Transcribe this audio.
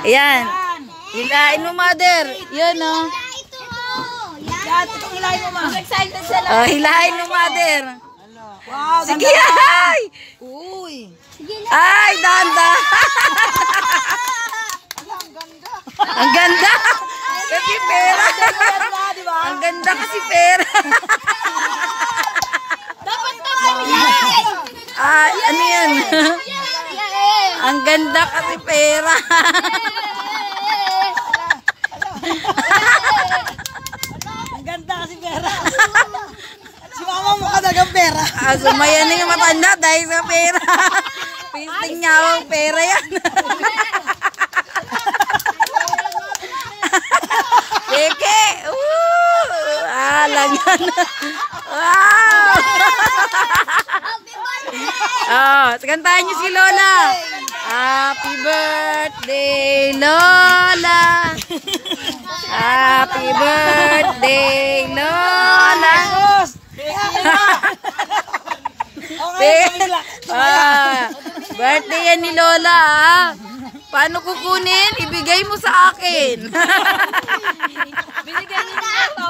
Ayan. Hilain mo, mother. Yan, oh. Yan, itong hilahin mo, ma. Excited sila. Oh, hilain mo, mother. Wow, Sige, ay! Uy. Ay, danda. Ang ganda. Kasi pera. Ang ganda kasi pera. Dapat to kami yan. Ay, ano yan? Ang ganda kasi pera. Ang ganda kasi pera. Si mama mo kadagang pera. Sumayan na yung matanda dahil sa pera. Pisting niya ang pera yan. Keke! Lang yan. Wow! Oh, kantahan niyo si Lola. Happy birthday, Lola. Happy birthday, Lola. Birthday yan ni Lola, ah. Paano kukunin? Ibigay mo sa akin. Binigay niyo na ito.